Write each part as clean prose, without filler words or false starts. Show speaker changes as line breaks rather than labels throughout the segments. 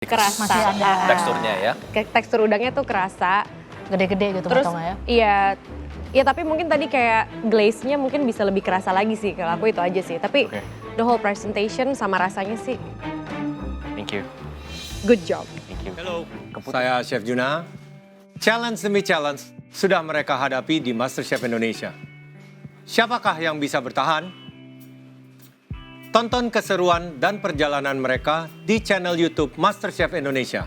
Kerasa.
Masih ada.
Teksturnya ya.
Tekstur udangnya tuh kerasa.
Gede-gede gitu
Terus
potongnya ya.
iya, ya tapi mungkin tadi kayak glaze-nya mungkin bisa lebih kerasa lagi sih. Kalau aku itu aja sih. Tapi
Oke.
the whole presentation sama rasanya sih
Thank you.
good job.
Thank you.
Halo, saya Chef Juna. Challenge demi challenge sudah mereka hadapi di MasterChef Indonesia. Siapakah yang bisa bertahan? Tonton keseruan dan perjalanan mereka di channel YouTube MasterChef Indonesia.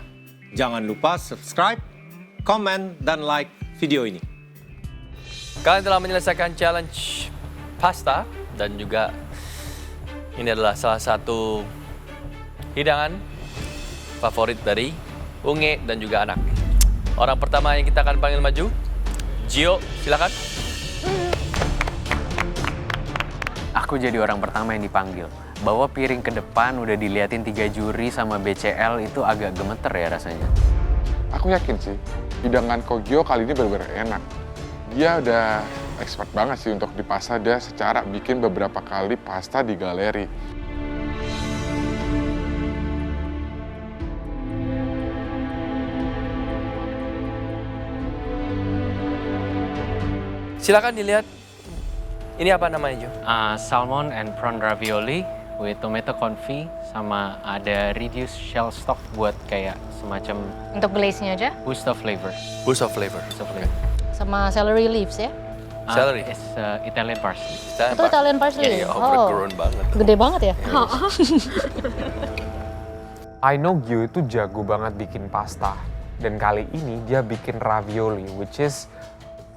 Jangan lupa subscribe, komen, dan like video ini.
Kalian telah menyelesaikan challenge pasta dan juga ini adalah salah satu hidangan favorit dari Unge dan juga anak. Orang pertama yang kita akan panggil maju, Gio, silakan.
Aku jadi orang pertama yang dipanggil. Bawa piring ke depan udah diliatin 3 juri sama BCL itu agak gemeter ya rasanya.
Aku yakin sih, hidangan Kogyo kali ini benar-benar enak. Dia udah expert banget sih untuk di pasta, dia secara bikin beberapa kali pasta di galeri.
Silakan dilihat. Ini apa namanya, Jo?
Salmon and prawn ravioli with tomato confit sama ada reduced shell stock buat kayak semacam
Untuk glaze-nya aja.
boost of flavor.
Boost of flavor.
Boost of flavor.
Sama celery leaves ya.
Celery?
It's Italian parsley.
Itu Italian parsley?
Iya, overgrown banget.
Gede banget ya.
I know Gio itu jago banget bikin pasta. Dan kali ini dia bikin ravioli, which is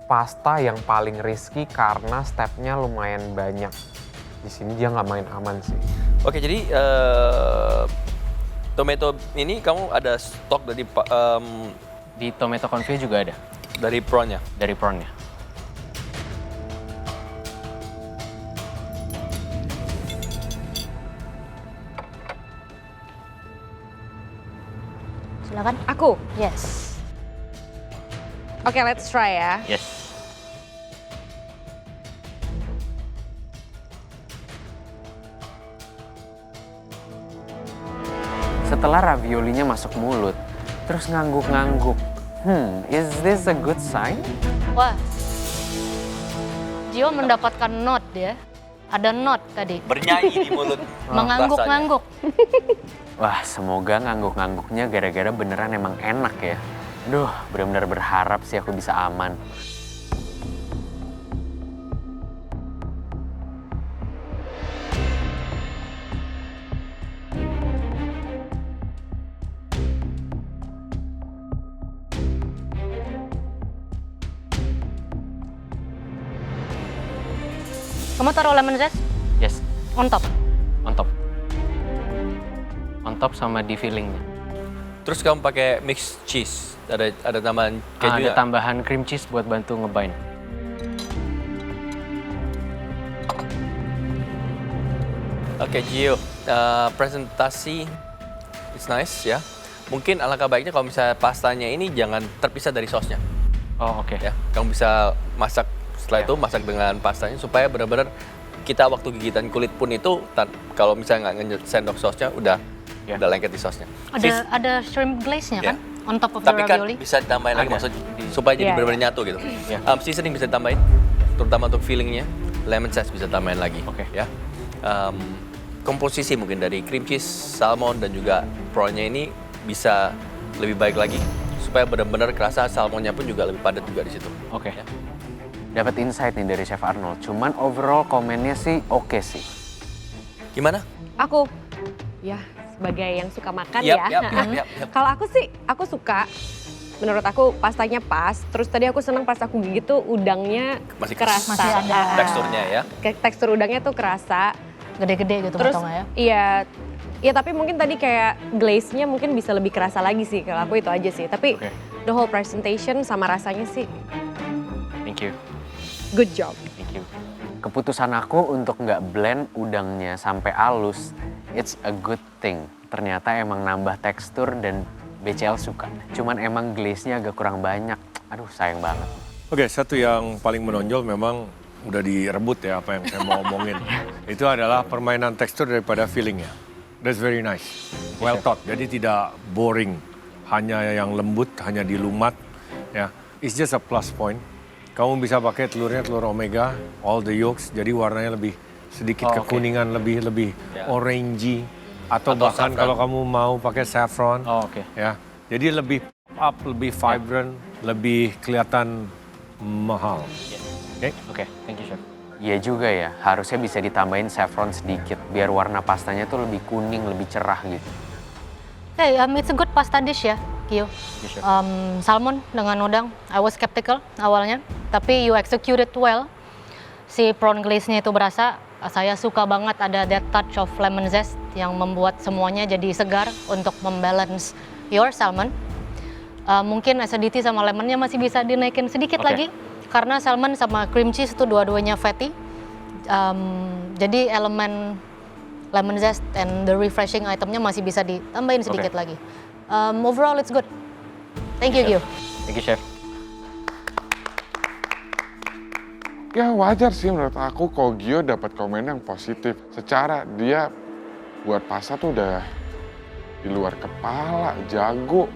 pasta yang paling risky karena stepnya lumayan banyak. Di sini dia nggak main aman sih.
Oke, jadi tomato ini kamu ada stok dari
Di tomato confit juga ada
dari prawn-nya.
dari prawnnya.
Silakan.
Aku.
Yes.
Oke, let's try ya.
Yes. Setelah raviolinya masuk mulut, terus ngangguk-ngangguk. Is this a good sign?
Wah. Gio mendapatkan note ya. Ada note tadi.
Bernyanyi di mulut.
Mengangguk-ngangguk.
Wah, semoga ngangguk-ngangguknya gara-gara beneran emang enak ya. Duh, benar-benar berharap sih aku bisa aman.
Kamu taruh lemon zest
Yes,
on top.
on top. On top sama di fillingnya.
Terus kamu pakai mixed cheese. Ada tambahan keju
Ada
nggak?
tambahan cream cheese buat bantu ngebind.
Oke, Gio, presentasi it's nice ya. Mungkin alangkah baiknya kalau misalnya pastanya ini jangan terpisah dari sausnya.
Oh, oke.
Ya, kamu bisa masak setelah itu masak dengan pastanya supaya benar-benar kita waktu gigitan kulit pun itu kalau misalnya nggak sendok sausnya udah lengket di sausnya.
Ada shrimp glaze-nya
Ya.
kan? On top of the
Tapi kan
ravioli.
bisa ditambahin lagi
Ada.
maksudnya supaya jadi
Iya,
benar-benar nyatu gitu. Seasoning bisa ditambahin, terutama untuk fillingnya. Lemon zest bisa tambahin lagi.
Oke.
Ya. Komposisi mungkin dari cream cheese, salmon dan juga prawn-nya ini bisa lebih baik lagi supaya benar-benar kerasa salmonnya pun juga lebih padat juga di situ.
Oke.
Ya.
Dapat insight nih dari Chef Arnold. Cuman overall komennya sih oke sih.
Gimana?
Aku. Ya, sebagai yang suka makan
Yap.
ya. Kalau aku sih, aku suka. Menurut aku pastanya pas. Terus tadi aku seneng pas aku gigit tuh udangnya
Masih
kerasa.
Masih ada.
Teksturnya ya.
Tekstur udangnya tuh kerasa.
Gede-gede gitu
Terus
potongnya ya.
iya, ya tapi mungkin tadi kayak glaze-nya mungkin bisa lebih kerasa lagi sih. Kalau aku itu aja sih. Tapi
Oke.
the whole presentation sama rasanya sih
Thank you.
good job.
Thank you. Keputusan aku untuk nggak blend udangnya sampai halus, it's a good thing. Ternyata emang nambah tekstur dan BCL suka. Cuman emang glaze-nya agak kurang banyak. Aduh, sayang banget.
Oke, satu yang paling menonjol memang udah direbut ya apa yang saya mau omongin. Itu adalah permainan tekstur daripada fillingnya. That's very nice. Well thought. Jadi tidak boring. Hanya yang lembut, hanya dilumat. Ya, it's just a plus point. Kamu bisa pakai telurnya telur omega, all the yolks. Jadi warnanya lebih sedikit kekuningan, lebih orangey. Atau bahkan
saffron.
kalau kamu mau pakai saffron.
Oh, oke.
Ya, jadi lebih up, lebih vibrant, lebih kelihatan mahal. Oke?
Oke, thank you chef.
Iya juga ya, harusnya bisa ditambahin saffron sedikit biar warna pastanya tuh lebih kuning, lebih cerah gitu.
Hey, it's a good pasta dish ya, Gio.
Chef.
Salmon dengan udang, I was skeptical awalnya, tapi you executed well. Si prawn glaze-nya itu berasa, saya suka banget ada that touch of lemon zest yang membuat semuanya jadi segar untuk membalance your salmon. Mungkin acidity sama lemonnya masih bisa dinaikin sedikit
Oke.
lagi, karena salmon sama cream cheese itu dua-duanya fatty. Jadi elemen lemon zest and the refreshing itemnya masih bisa ditambahin sedikit lagi. Overall it's good. Thank you, Gio.
Thank you chef.
Ya wajar sih menurut aku kalau Gio dapat komen yang positif. Secara dia buat pasta tuh udah di luar kepala, jago.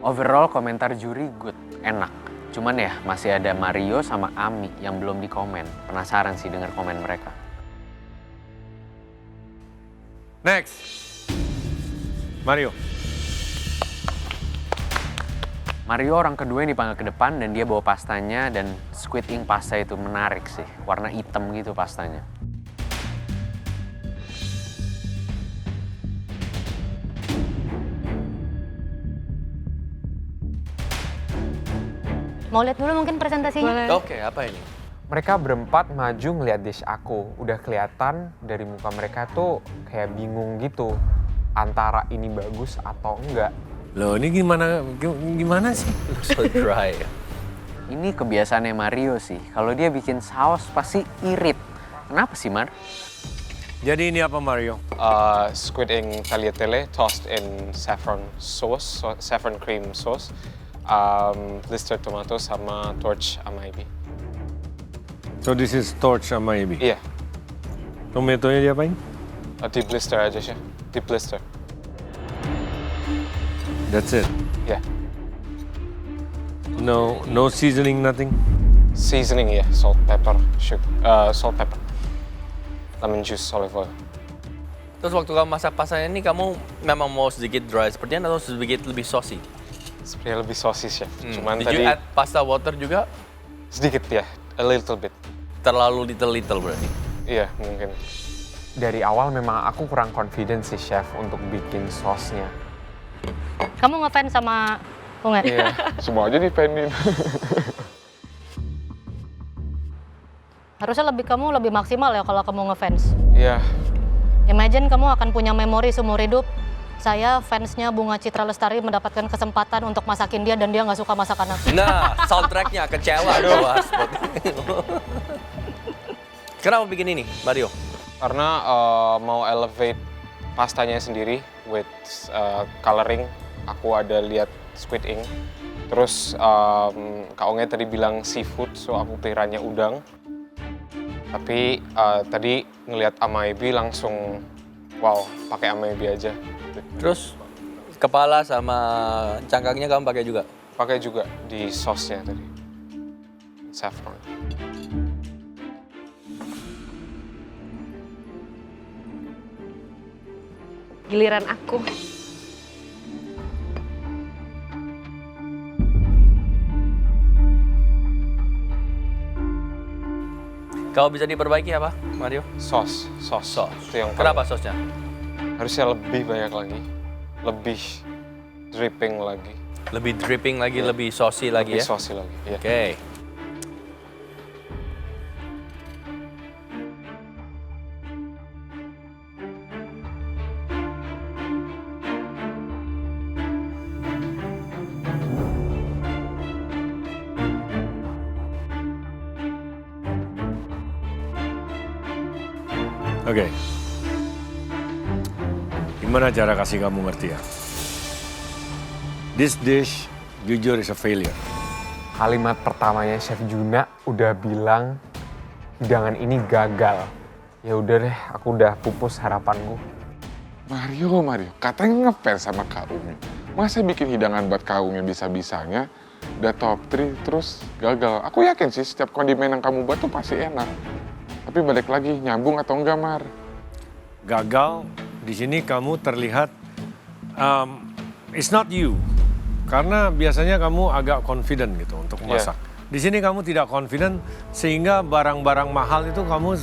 Overall komentar juri good, enak. Cuman ya masih ada Mario sama Ami yang belum dikomen. Penasaran sih denger komen mereka.
Next. Mario.
Mario orang kedua yang dipanggil ke depan dan dia bawa pastanya dan squid ink pasta itu menarik sih. Warna hitam gitu pastanya.
Mau lihat dulu mungkin presentasinya?
Oke, apa ini?
Mereka berempat maju ngeliat dish aku. Udah kelihatan dari muka mereka tuh kayak bingung gitu. Antara ini bagus atau enggak.
Loh, ini gimana sih?
So dry.
Ini kebiasaannya Mario sih. Kalau dia bikin saus pasti irit. Kenapa sih, Mar?
Jadi ini apa Mario?
Squid ink tagliatelle tossed in saffron sauce, saffron cream sauce, blistered tomato sama torch amaebi.
So this is torch sama ebi.
Iya,
Tomatonya diapain?
di blister aja chef, di blister.
That's it.
Yeah,
No seasoning, nothing.
seasoning ya, salt, pepper, salt, pepper, lemon juice, olive oil.
Terus waktu kamu masak pastanya ini kamu memang mau sedikit dry sepertinya atau sedikit lebih saucy?
Sepertinya lebih sosis chef. Cuman
Did you
tadi
add pasta water juga?
sedikit ya, a little bit.
Terlalu little berarti.
Iya mungkin.
Dari awal memang aku kurang confident sih chef untuk bikin sausnya.
Kamu ngefans sama Ungar?
Iya, semua aja dipendin.
Harusnya kamu lebih maksimal ya kalau kamu ngefans.
Iya,
Imagine kamu akan punya memori seumur hidup. Saya fansnya Bunga Citra Lestari mendapatkan kesempatan untuk masakin dia dan dia nggak suka masakan aku.
Nah, soundtracknya kecewa dong. Kenapa bikin ini, Mario?
karena mau elevate pastanya sendiri with coloring. Aku ada lihat squid ink. Terus Kak Onge tadi bilang seafood, so aku pikirannya udang. Tapi tadi ngelihat amaebi langsung wow, pakai amaebi aja.
Terus kepala sama cangkangnya kamu pakai juga?
Pakai juga di sausnya tadi. Saffron.
Giliran aku.
Kalau bisa diperbaiki apa, Mario?
Sos. Itu yang
Kenapa
paling-
sosnya?
Harusnya lebih banyak lagi. Lebih dripping lagi.
Lebih dripping lagi, lebih saucy lagi
Lebih
ya?
saucy lagi. Ya.
Oke.
Oke. Gimana cara kasih kamu ngerti ya? This dish jujur is a failure.
Kalimat pertamanya Chef Juna udah bilang hidangan ini gagal. Ya udah deh, aku udah pupus harapanku.
Mario, katanya ngefans sama Kak Umi. Masa bikin hidangan buat Kak Umi bisa-bisanya, udah top 3 terus gagal. Aku yakin sih setiap kondimen yang kamu buat tuh pasti enak. Tapi balik lagi, nyambung atau enggak, Mar?
Gagal, di sini kamu terlihat, it's not you. Karena biasanya kamu agak confident gitu untuk masak. Di sini kamu tidak confident, sehingga barang-barang mahal itu kamu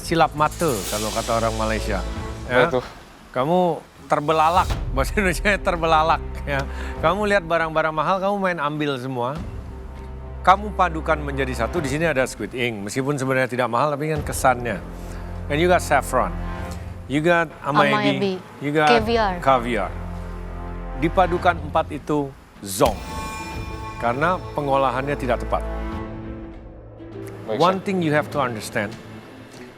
silap mata kalau kata orang Malaysia. Ya.
Itu.
Kamu terbelalak, bahasa Indonesia terbelalak. Ya. Kamu lihat barang-barang mahal, kamu main ambil semua. Kamu padukan menjadi satu. Di sini ada squid ink, meskipun sebenarnya tidak mahal, tapi kan kesannya. And you got saffron, you got amaebi, you got caviar. Dipadukan 4 itu zonk, karena pengolahannya tidak tepat.
Baik,
One thing you have to understand,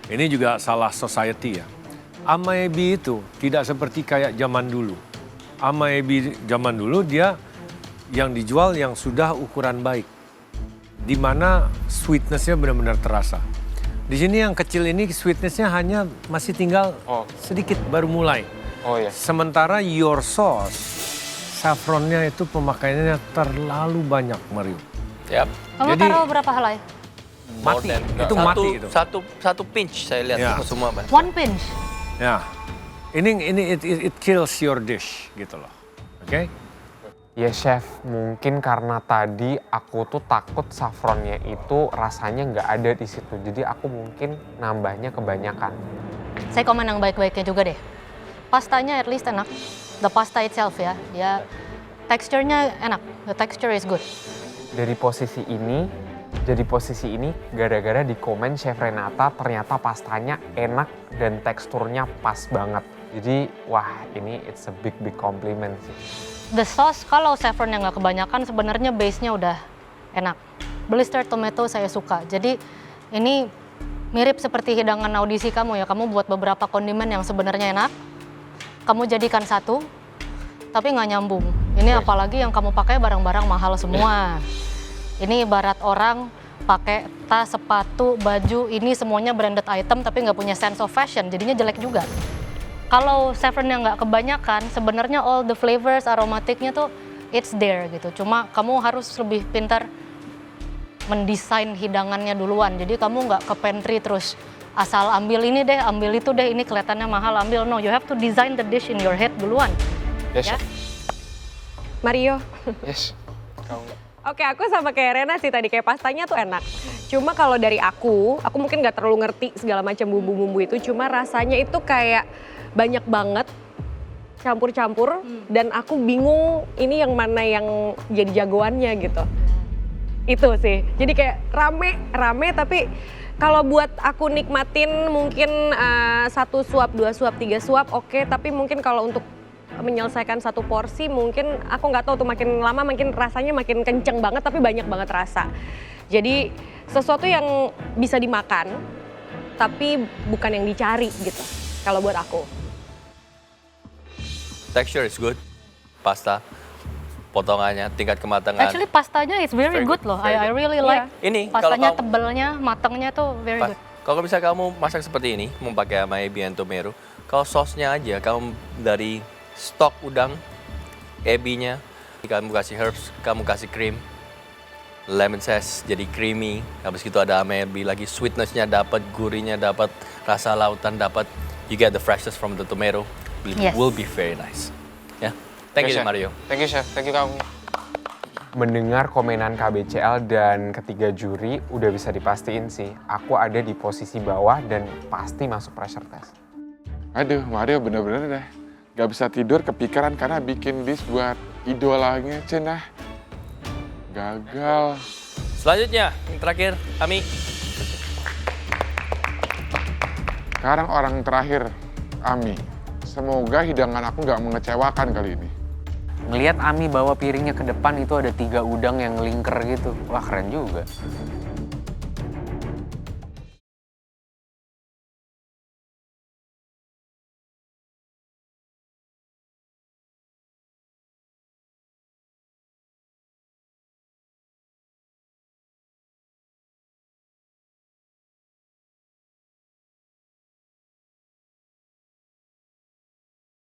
ini juga salah society ya. Amaebi itu tidak seperti kayak zaman dulu. Amaebi zaman dulu dia yang dijual yang sudah ukuran baik, di mana sweetness-nya benar-benar terasa. Di sini yang kecil ini sweetness-nya hanya masih tinggal sedikit baru mulai.
Oh iya.
Sementara your sauce, saffronnya itu pemakaiannya terlalu banyak, Mario.
Yap.
Kamu
Jadi-
taruh berapa helai?
Mati, itu mati itu.
Satu pinch saya lihat
Ya.
itu semua, Mas.
One pinch.
Ya, ini it kills your dish gitu loh, oke?
Ya chef, mungkin karena tadi aku tuh takut saffronnya itu rasanya nggak ada di situ. Jadi aku mungkin nambahnya kebanyakan.
Saya komen yang baik-baiknya juga deh. Pastanya at least enak. The pasta itself ya, dia teksturnya enak. The texture is good.
Dari posisi ini, jadi posisi ini gara-gara di komen Chef Renata ternyata pastanya enak dan teksturnya pas banget. Jadi wah ini it's a big compliment sih.
The sauce kalau saffron yang nggak kebanyakan sebenarnya base-nya udah enak. Blister tomato saya suka. Jadi ini mirip seperti hidangan audisi kamu ya. Kamu buat beberapa kondimen yang sebenarnya enak. Kamu jadikan satu, tapi nggak nyambung. Ini apalagi yang kamu pakai barang-barang mahal semua. Ini ibarat orang pakai tas, sepatu, baju, ini semuanya branded item tapi nggak punya sense of fashion, jadinya jelek juga. Kalau saffron yang nggak kebanyakan, sebenarnya all the flavors, aromatiknya tuh it's there gitu. Cuma kamu harus lebih pintar mendesain hidangannya duluan. Jadi kamu nggak ke pantry terus asal ambil ini deh, ambil itu deh, ini kelihatannya mahal, ambil. No, you have to design the dish in your head duluan.
Yes,
Ya.
Chef.
Mario.
Yes. Kamu.
Oke, aku sama kayak Rena sih tadi, kayak pastanya tuh enak. Cuma kalau dari aku mungkin nggak terlalu ngerti segala macam bumbu-bumbu itu, cuma rasanya itu kayak banyak banget campur-campur dan aku bingung ini yang mana yang jadi jagoannya gitu. Itu sih. Jadi kayak rame tapi kalau buat aku nikmatin mungkin 1 suap, 2 suap, 3 suap oke, tapi mungkin kalau untuk menyelesaikan satu porsi mungkin aku nggak tahu tuh makin lama makin rasanya makin kenceng banget tapi banyak banget rasa. Jadi sesuatu yang bisa dimakan tapi bukan yang dicari gitu kalau buat aku.
Texture is good. Pasta, potongannya, tingkat kematangan.
Actually pastanya is very good loh. I really like.
Ini kalau
Pastanya
kamu,
tebelnya, matangnya tuh very good.
kalau bisa kamu masak seperti ini, memakai amaebi and tomero, kalau sausnya aja kamu dari stok udang, ebinya, kamu kasih herbs, kamu kasih cream, lemon zest jadi creamy, habis itu ada amaebi lagi, sweetnessnya dapat, gurihnya dapat, rasa lautan dapat, you get the freshness from the tomato, will be very nice. Ya, thank you
Yes, Chef.
Mario.
Thank you, Chef. Thank you, kamu.
Mendengar komenan KBCL dan ketiga juri udah bisa dipastiin sih, aku ada di posisi bawah dan pasti masuk pressure test.
Aduh, Mario bener-bener deh. Gak bisa tidur kepikiran karena bikin dish buat idolanya, cenah. Gagal.
Selanjutnya, yang terakhir, Ami.
Sekarang orang terakhir, Ami. Semoga hidangan aku gak mengecewakan kali ini.
Ngelihat Ami bawa piringnya ke depan itu ada 3 udang yang lingker gitu. Wah keren juga.